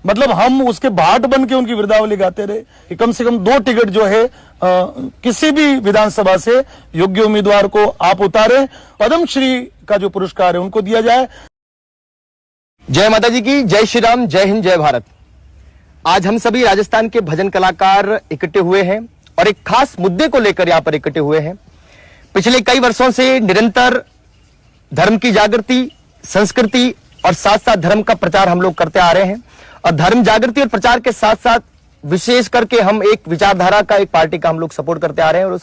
मतलब हम उसके भाट बन के उनकी वृद्धावली गाते रहे कि कम से कम 2 टिकट जो है किसी भी विधानसभा से योग्य उम्मीदवार को आप उतारें, पद्मश्री का जो पुरस्कार है उनको दिया जाए। जय माता जी की, जय श्री राम, जय हिंद, जय भारत। आज हम सभी राजस्थान के भजन कलाकार इकट्ठे हुए हैं और एक खास मुद्दे को लेकर यहां पर इकट्ठे हुए हैं। पिछले कई वर्षों से निरंतर धर्म की जागृति, संस्कृति और साथ साथ धर्म का प्रचार हम लोग करते आ रहे हैं और धर्म जागृति और प्रचार के साथ साथ विशेष करके हम एक विचारधारा का, एक पार्टी का हम लोग सपोर्ट करते आ रहे हैं और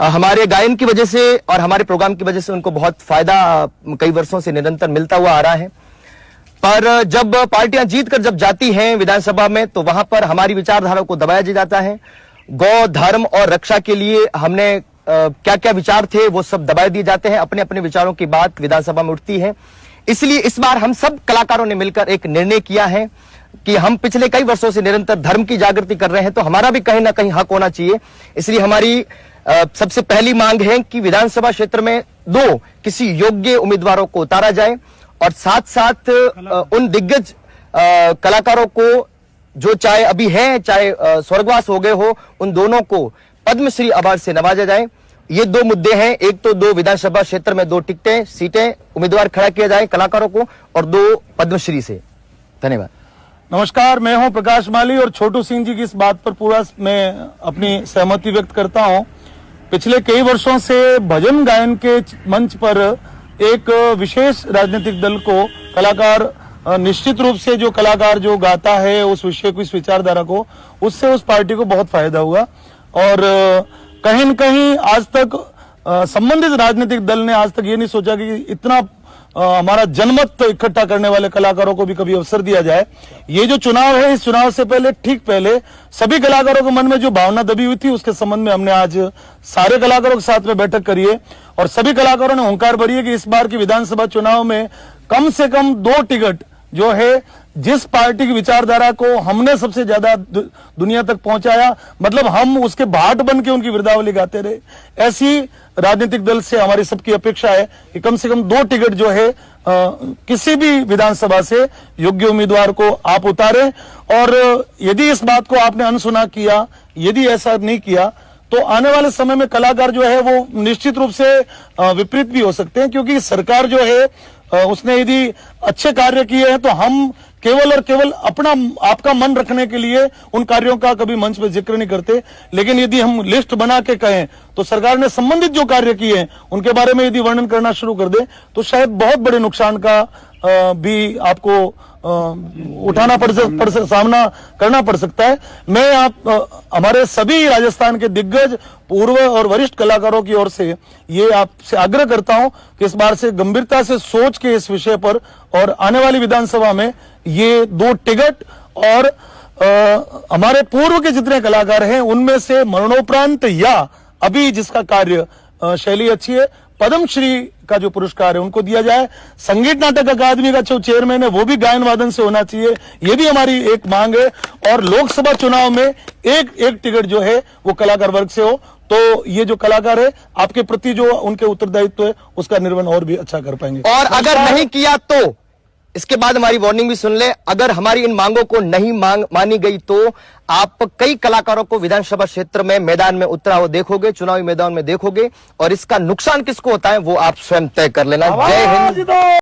हमारे गायन की वजह से और हमारे प्रोग्राम की वजह से उनको बहुत फायदा कई वर्षों से निरंतर मिलता हुआ आ रहा है। पर जब पार्टियां जीत कर जब जाती हैं विधानसभा में तो वहां पर हमारी विचारधारा को दबाया जाता है। गौ धर्म और रक्षा के लिए हमने क्या क्या विचार थे वो सब दबाए दिए जाते हैं। अपने अपने विचारों की बात विधानसभा में उठती है। इसलिए इस बार हम सब कलाकारों ने मिलकर एक निर्णय किया है कि हम पिछले कई वर्षों से निरंतर धर्म की जागृति कर रहे हैं तो हमारा भी कहीं ना कहीं हक होना चाहिए। इसलिए हमारी सबसे पहली मांग है कि विधानसभा क्षेत्र में 2 किसी योग्य उम्मीदवारों को उतारा जाए और साथ साथ उन दिग्गज कलाकारों को जो चाहे अभी हैं चाहे स्वर्गवास हो गए हो, उन दोनों को पद्मश्री अवार्ड से नवाजा जाए। ये 2 मुद्दे हैं, एक तो 2 विधानसभा क्षेत्र में 2 टिकटें, सीटें, उम्मीदवार खड़ा किया जाए कलाकारों को और 2 पद्मश्री से। धन्यवाद। नमस्कार, मैं हूं प्रकाश माली और छोटू सिंह जी की इस बात पर पूरा मैं अपनी सहमति व्यक्त करता हूं। पिछले कई वर्षों से भजन गायन के मंच पर एक विशेष राजनीतिक दल को कलाकार निश्चित रूप से जो कलाकार जो गाता है उस विषय को, इस विचारधारा को, उससे उस पार्टी को बहुत फायदा हुआ और कहीं न कहीं आज तक संबंधित राजनीतिक दल ने आज तक ये नहीं सोचा कि इतना हमारा जनमत इकट्ठा करने वाले कलाकारों को भी कभी अवसर दिया जाए। ये जो चुनाव है, इस चुनाव से पहले, ठीक पहले, सभी कलाकारों के मन में जो भावना दबी हुई थी उसके संबंध में हमने आज सारे कलाकारों के साथ में बैठक करी है और सभी कलाकारों ने हुंकार भरी है कि इस बार की विधानसभा चुनाव में कम से कम 2 टिकट जो है, जिस पार्टी की विचारधारा को हमने सबसे ज्यादा दुनिया तक पहुंचाया, मतलब हम उसके भाट बन के उनकी वृद्धावली गाते रहे, ऐसी राजनीतिक दल से हमारी सबकी अपेक्षा है कि कम से कम 2 टिकट जो है किसी भी विधानसभा से योग्य उम्मीदवार को आप उतारें। और यदि इस बात को आपने अनसुना किया, यदि ऐसा नहीं किया, तो आने वाले समय में कलाकार जो है वो निश्चित रूप से विपरीत भी हो सकते हैं, क्योंकि सरकार जो है उसने यदि अच्छे कार्य किए हैं तो हम केवल और केवल अपना आपका मन रखने के लिए उन कार्यों का कभी मंच पर जिक्र नहीं करते, लेकिन यदि हम लिस्ट बना के कहें तो सरकार ने संबंधित जो कार्य किए हैं उनके बारे में यदि वर्णन करना शुरू कर दे तो शायद बहुत बड़े नुकसान का भी आपको सामना करना पड़ सकता है। मैं हमारे सभी राजस्थान के दिग्गज, पूर्व और वरिष्ठ कलाकारों की ओर से ये आपसे आग्रह करता हूं कि इस बार से गंभीरता से सोच के इस विषय पर और आने वाली विधानसभा में ये 2 टिकट और हमारे पूर्व के जितने कलाकार हैं उनमें से मरणोपरांत या अभी जिसका कार्य शैली अच्छी है, पद्मश्री का जो पुरस्कार है उनको दिया जाए। संगीत नाटक अकादमी का जो चेयरमैन है वो भी गायन वादन से होना चाहिए, ये भी हमारी एक मांग है। और लोकसभा चुनाव में एक टिकट जो है वो कलाकार वर्ग से हो, तो ये जो कलाकार है आपके प्रति जो उनके उत्तरदायित्व है उसका निर्वहन और भी अच्छा कर पाएंगे। और अगर नहीं किया तो इसके बाद हमारी वार्निंग भी सुन ले, अगर हमारी इन मांगों को नहीं मानी गई तो आप कई कलाकारों को विधानसभा क्षेत्र में मैदान में उतरा हुआ देखोगे, चुनावी मैदान में देखोगे और इसका नुकसान किसको होता है वो आप स्वयं तय कर लेना। जय हिंद।